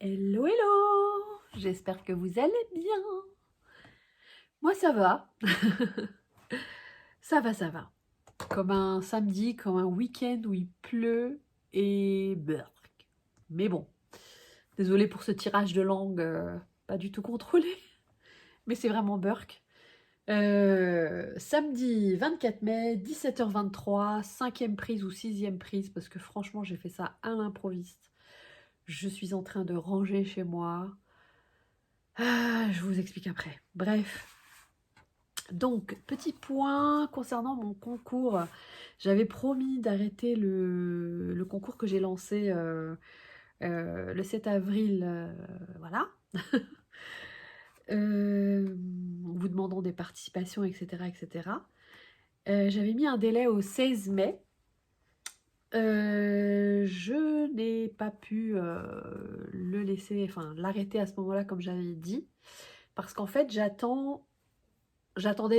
Hello, hello! J'espère que vous allez bien. Moi, ça va. Ça va, ça va. Comme un samedi, comme un week-end où il pleut et burk. Mais bon, désolée pour ce tirage de langue pas du tout contrôlé, mais c'est vraiment burk. Samedi 24 mai, 17h23, cinquième prise ou sixième prise, parce que franchement, j'ai fait ça à l'improviste. Je suis en train de ranger chez moi. Je vous explique après. Bref. Donc, petit point concernant mon concours. J'avais promis d'arrêter le concours que j'ai lancé le 7 avril, voilà. En vous demandant des participations, etc. etc. J'avais mis un délai au 16 mai. Je n'ai pas pu le laisser, enfin l'arrêter à ce moment-là comme j'avais dit, parce qu'en fait j'attendais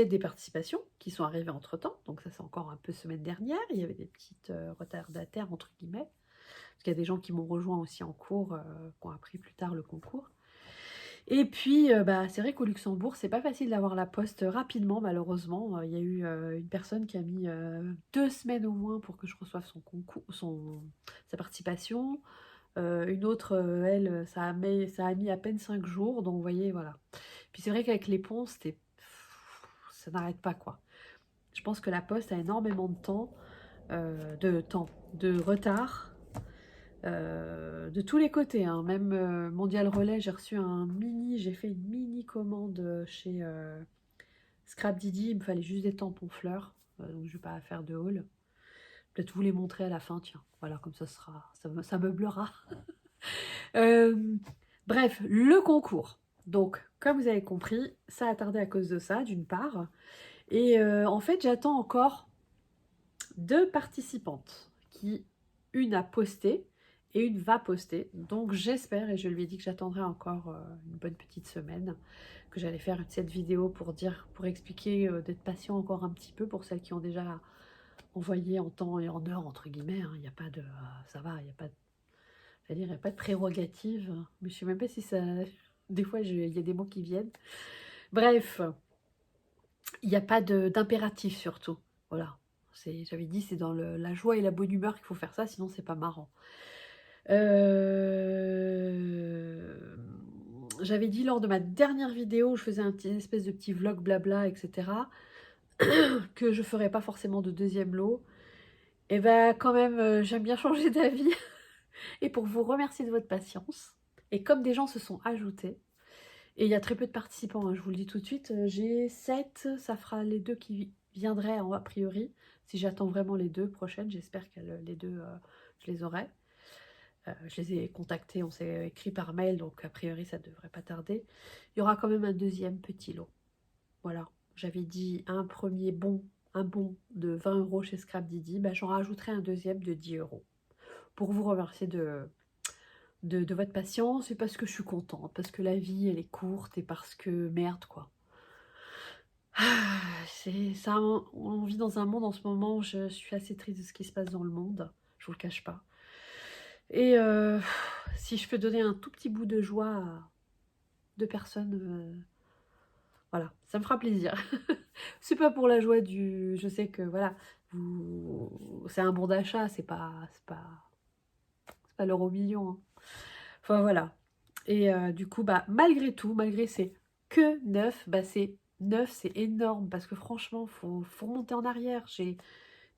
des participations qui sont arrivées entre-temps, donc ça c'est encore un peu semaine dernière, il y avait des petites retardataires entre guillemets, parce qu'il y a des gens qui m'ont rejoint aussi en cours, qui ont appris plus tard le concours. Et puis, c'est vrai qu'au Luxembourg, c'est pas facile d'avoir la poste rapidement, malheureusement. Il y a eu une personne qui a mis 2 semaines au moins pour que je reçoive son concours, sa participation. Une autre, elle, ça a mis à peine 5 jours, donc vous voyez, voilà. Puis c'est vrai qu'avec les ponts, ça n'arrête pas, quoi. Je pense que la poste a énormément de retard, de tous les côtés, hein. Même Mondial Relais, j'ai fait une mini commande chez Scrap Didi, il me fallait juste des tampons fleurs, donc je vais pas faire de haul. Peut-être vous les montrer à la fin, tiens, voilà, comme ça meublera. Bref, le concours. Donc, comme vous avez compris, ça a tardé à cause de ça, d'une part. Et en fait, j'attends encore 2 participantes une a posté et une va poster. Donc j'espère, et je lui ai dit que j'attendrai encore une bonne petite semaine, que j'allais faire cette vidéo pour expliquer, d'être patient encore un petit peu pour celles qui ont déjà envoyé en temps et en heure, entre guillemets, hein. Il n'y a pas de... ça va, il n'y a pas de... C'est-à-dire, il n'y a pas de prérogative. Mais je ne sais même pas si ça... Des fois, il y a des mots qui viennent. Bref, il n'y a pas d'impératif surtout. Voilà. J'avais dit, c'est dans la joie et la bonne humeur qu'il faut faire ça, sinon c'est pas marrant. J'avais dit lors de ma dernière vidéo où je faisais une espèce de petit vlog blabla, etc., que je ferais pas forcément de deuxième lot. Et ben quand même, j'aime bien changer d'avis. Et pour vous remercier de votre patience, et comme des gens se sont ajoutés, et il y a très peu de participants, hein, je vous le dis tout de suite, j'ai 7, ça fera les 2 qui viendraient a priori, si j'attends vraiment les 2 prochaines, j'espère que les 2, je les aurai. Je les ai contactés, on s'est écrit par mail, donc a priori ça ne devrait pas tarder. Il y aura quand même un deuxième petit lot. Voilà, j'avais dit un bon de 20 € chez Scrap Didi, j'en rajouterai un deuxième de 10 €. Pour vous remercier de votre patience et parce que je suis contente, parce que la vie elle est courte et parce que merde quoi. C'est ça, on vit dans un monde en ce moment où je suis assez triste de ce qui se passe dans le monde, je vous le cache pas. Et si je peux donner un tout petit bout de joie à 2 personnes, voilà, ça me fera plaisir. C'est pas pour la joie du... Je sais que voilà, c'est un bon d'achat, c'est pas l'euro million, hein. Enfin voilà. Et du coup, malgré tout, malgré c'est que 9, c'est 9, c'est énorme parce que franchement, faut remonter en arrière.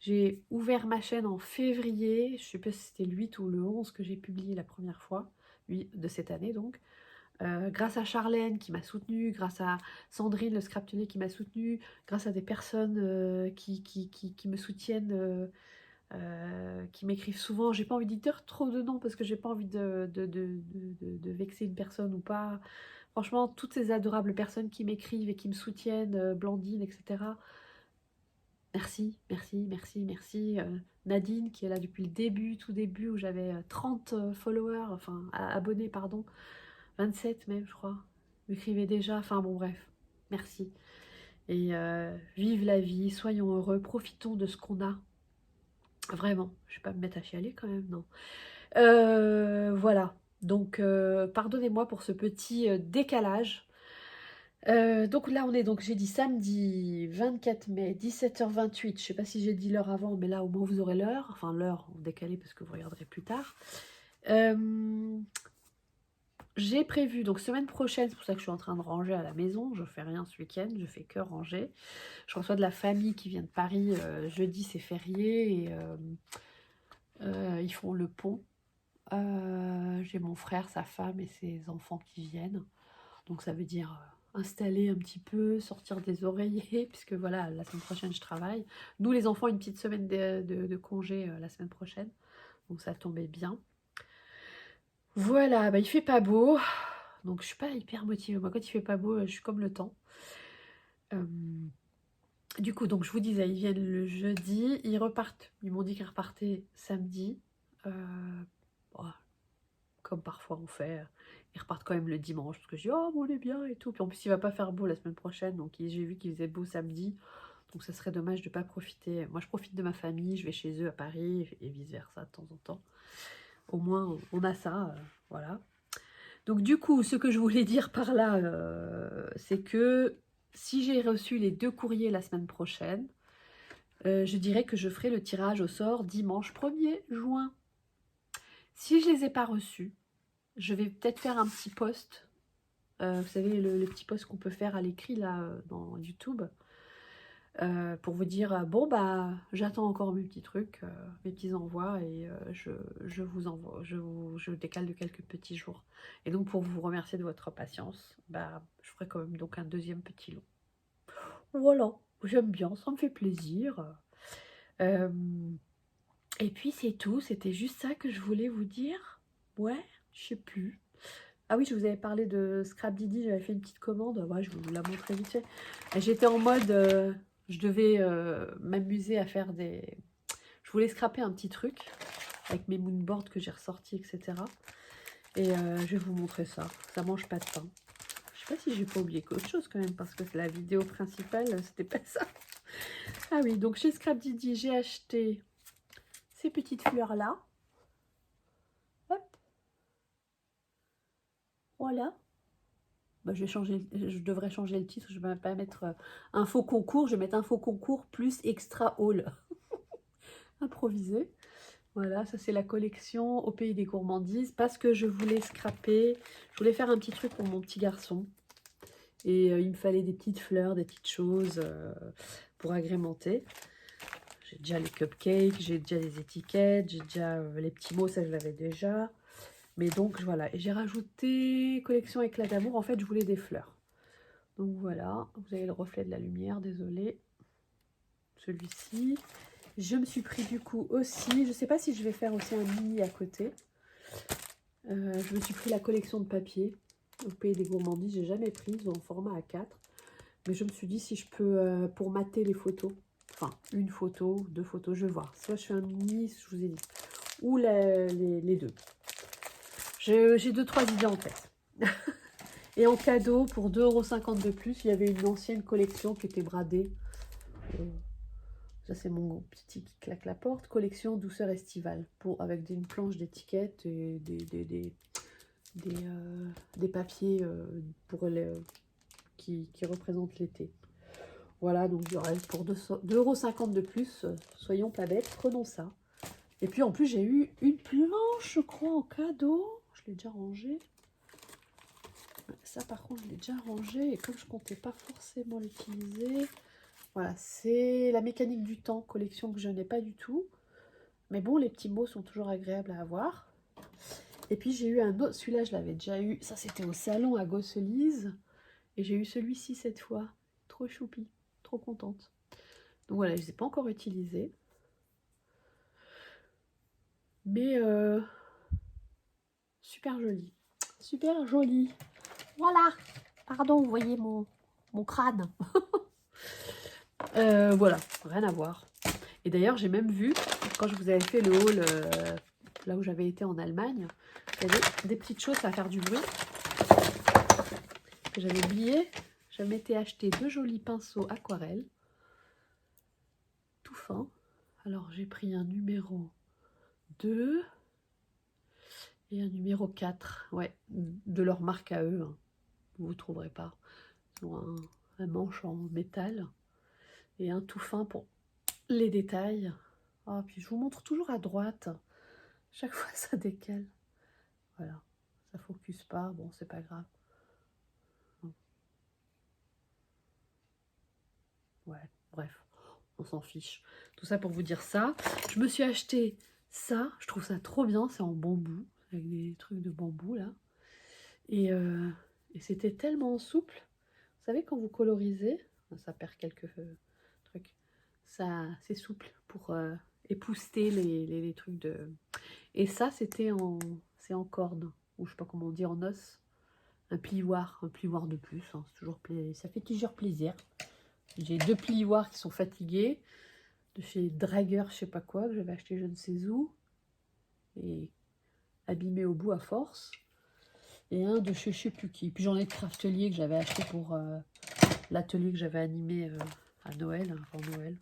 J'ai ouvert ma chaîne en février, je sais pas si c'était le 8 ou le 11 que j'ai publié la première fois, de cette année donc. Grâce à Charlène qui m'a soutenue, grâce à Sandrine le scraptonnier qui m'a soutenue, grâce à des personnes qui me soutiennent, qui m'écrivent souvent. J'ai pas envie de dire trop de noms parce que j'ai pas envie de vexer une personne ou pas. Franchement, toutes ces adorables personnes qui m'écrivent et qui me soutiennent, Blandine, etc. Merci, merci, merci, merci. Nadine qui est là depuis le début, tout début, où j'avais 30 followers, enfin abonnés, pardon. 27 même, je crois. M'écrivait déjà, enfin bon, bref. Merci. Et vive la vie, soyons heureux, profitons de ce qu'on a. Vraiment, je vais pas me mettre à chialer quand même, non. Voilà. Donc, pardonnez-moi pour ce petit décalage. Donc là, on est donc, j'ai dit samedi 24 mai, 17h28. Je sais pas si j'ai dit l'heure avant, mais là, au moins, vous aurez l'heure. Enfin, l'heure en décalé parce que vous regarderez plus tard. J'ai prévu, donc semaine prochaine, c'est pour ça que je suis en train de ranger à la maison. Je fais rien ce week-end, je fais que ranger. Je reçois de la famille qui vient de Paris. Jeudi, c'est férié et ils font le pont. J'ai mon frère, sa femme et ses enfants qui viennent. Donc ça veut dire installer un petit peu, sortir des oreillers, puisque voilà, la semaine prochaine je travaille. Nous les enfants, une petite semaine de congé la semaine prochaine. Donc ça tombait bien. Voilà, bah, il fait pas beau. Donc je suis pas hyper motivée. Moi quand il fait pas beau, je suis comme le temps. Du coup, donc je vous disais, ils viennent le jeudi, ils repartent. Ils m'ont dit qu'ils repartaient samedi. Voilà, comme parfois on fait. Ils repartent quand même le dimanche, parce que je dis, oh, bon, on est bien et tout. Puis en plus, il va pas faire beau la semaine prochaine, donc j'ai vu qu'il faisait beau samedi. Donc ça serait dommage de pas profiter. Moi, je profite de ma famille, je vais chez eux à Paris, et vice-versa de temps en temps. Au moins, on a ça, voilà. Donc du coup, ce que je voulais dire par là, c'est que si j'ai reçu les 2 courriers la semaine prochaine, je dirais que je ferai le tirage au sort dimanche 1er juin. Si je les ai pas reçus, je vais peut-être faire un petit post. Vous savez, le petit post qu'on peut faire à l'écrit là dans YouTube. Pour vous dire, bon bah j'attends encore mes petits trucs, mes petits envois et je vous envoie, je décale de quelques petits jours. Et donc pour vous remercier de votre patience, bah je ferai quand même donc un deuxième petit lot. Voilà, j'aime bien, ça me fait plaisir. Et puis c'est tout, c'était juste ça que je voulais vous dire. Ouais, je sais plus. Ah oui, je vous avais parlé de Scrap Didi, j'avais fait une petite commande. Ouais, je vais vous la montrer vite fait. J'étais en mode, je devais m'amuser à faire des... Je voulais scraper un petit truc avec mes moonboards que j'ai ressortis, etc. Et je vais vous montrer ça. Ça mange pas de pain. Je sais pas si j'ai pas oublié qu'autre chose quand même, parce que la vidéo principale, c'était pas ça. Ah oui, donc chez Scrap Didi, j'ai acheté ces petites fleurs-là. Hop, voilà. Bah, je devrais changer le titre, je ne vais pas mettre info concours, je vais mettre info concours plus extra haul. Improvisé. Voilà, ça c'est la collection au pays des gourmandises parce que je voulais scraper, je voulais faire un petit truc pour mon petit garçon. Et il me fallait des petites fleurs, des petites choses pour agrémenter. J'ai déjà les cupcakes, j'ai déjà les étiquettes, j'ai déjà les petits mots, ça je l'avais déjà. Mais donc voilà, et j'ai rajouté collection éclat d'amour, en fait je voulais des fleurs. Donc voilà, vous avez le reflet de la lumière, désolé. Celui-ci. Je me suis pris du coup aussi, je ne sais pas si je vais faire aussi un mini à côté. Je me suis pris la collection de papier au pays des gourmandises, j'ai jamais prise en format A4. Mais je me suis dit si je peux, pour mater les photos, enfin une photo, 2 photos, je vais voir. Soit je fais un mini, je vous ai dit, ou les deux. J'ai 2-3 idées en tête. Et en cadeau, pour 2,50 € de plus, il y avait une ancienne collection qui était bradée. Ça, c'est mon petit qui claque la porte. Collection douceur estivale, avec une planche d'étiquettes et des papiers qui représentent l'été. Voilà, donc du reste, pour 2,50 € de plus, soyons pas bêtes, prenons ça. Et puis en plus, j'ai eu une planche, je crois, en cadeau. Je l'ai déjà rangée. Ça, par contre, je l'ai déjà rangé. Et comme je comptais pas forcément l'utiliser, voilà, c'est la mécanique du temps, collection que je n'ai pas du tout. Mais bon, les petits mots sont toujours agréables à avoir. Et puis j'ai eu un autre, celui-là je l'avais déjà eu. Ça, c'était au salon à Gosselise. Et j'ai eu celui-ci cette fois. Trop choupi, trop contente. Donc voilà, je ne les ai pas encore utilisés. Mais super joli. Super joli. Voilà. Pardon, vous voyez mon crâne. Voilà, rien à voir. Et d'ailleurs, j'ai même vu, quand je vous avais fait le haul, là où j'avais été en Allemagne, il y avait des petites choses à faire du bruit que j'avais oublié. Je m'étais acheté 2 jolis pinceaux aquarelles, tout fins. Alors, j'ai pris un numéro 2 Et un numéro 4, ouais, de leur marque à eux. Hein. Vous ne trouverez pas. Ils ont un manche en métal et un tout fin pour les détails. Ah, puis je vous montre toujours à droite. Chaque fois, ça décale. Voilà. Ça focus pas. Bon, c'est pas grave. Ouais, bref. On s'en fiche. Tout ça pour vous dire ça. Je me suis acheté ça. Je trouve ça trop bien. C'est en bambou. Avec des trucs de bambou, là. Et c'était tellement souple. Vous savez, quand vous colorisez, ça perd quelques trucs. Ça, c'est souple pour épousseter les trucs de... Et ça, c'est en corde. Ou je sais pas comment on dit, en os. Un plioir de plus. Hein, c'est toujours ça fait toujours plaisir. J'ai 2 plioirs qui sont fatigués. De chez Drager, je sais pas quoi, que j'avais acheté je ne sais où. Et abîmé au bout à force. Et un de chez je sais plus qui. Puis j'en ai de Craftelier que j'avais acheté pour l'atelier que j'avais animé à Noël, avant Noël.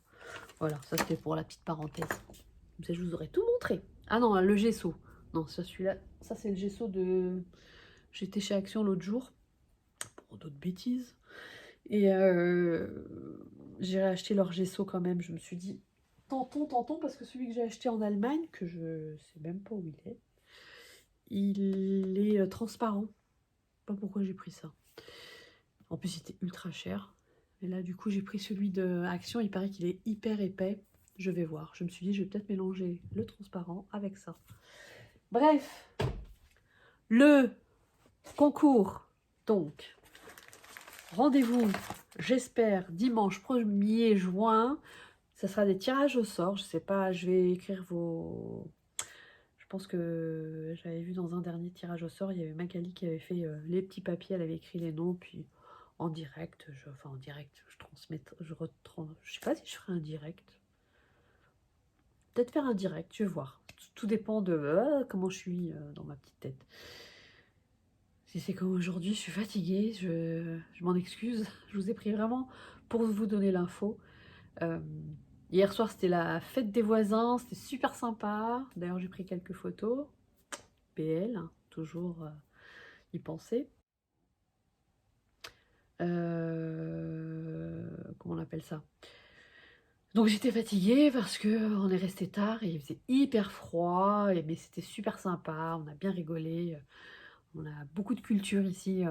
Voilà, ça c'était pour la petite parenthèse. Comme ça je vous aurais tout montré. Ah non, le gesso. Non, ça celui-là, ça c'est le gesso de... J'étais chez Action l'autre jour, pour d'autres bêtises. Et j'ai acheté leur gesso quand même. Je me suis dit, tentons, parce que celui que j'ai acheté en Allemagne, que je sais même pas où il est transparent. Pas pourquoi j'ai pris ça. En plus, il était ultra cher. Et là, du coup, j'ai pris celui de Action. Il paraît qu'il est hyper épais. Je vais voir. Je me suis dit, je vais peut-être mélanger le transparent avec ça. Bref, le concours. Donc, rendez-vous, j'espère, dimanche 1er juin. Ça sera des tirages au sort. Je sais pas, je vais écrire vos... Je pense que j'avais vu dans un dernier tirage au sort, il y avait Magali qui avait fait les petits papiers, elle avait écrit les noms, puis en direct, enfin en direct, je transmets, je sais pas si je ferai un direct. Peut-être faire un direct, je vais voir. Tout dépend de comment je suis dans ma petite tête. Si c'est comme aujourd'hui, je suis fatiguée, je m'en excuse. Je vous ai pris vraiment pour vous donner l'info. Hier soir, c'était la fête des voisins, c'était super sympa. D'ailleurs, j'ai pris quelques photos. PL, toujours y penser. Comment on appelle ça? Donc j'étais fatiguée parce que on est resté tard et il faisait hyper froid, mais c'était super sympa, on a bien rigolé. On a beaucoup de culture ici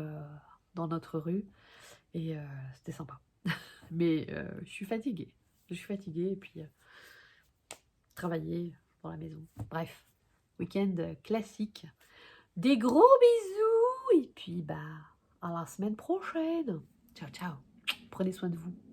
dans notre rue et c'était sympa. Mais je suis fatiguée. Je suis fatiguée et puis travailler dans la maison. Bref, week-end classique. Des gros bisous et puis bah à la semaine prochaine. Ciao, ciao. Prenez soin de vous.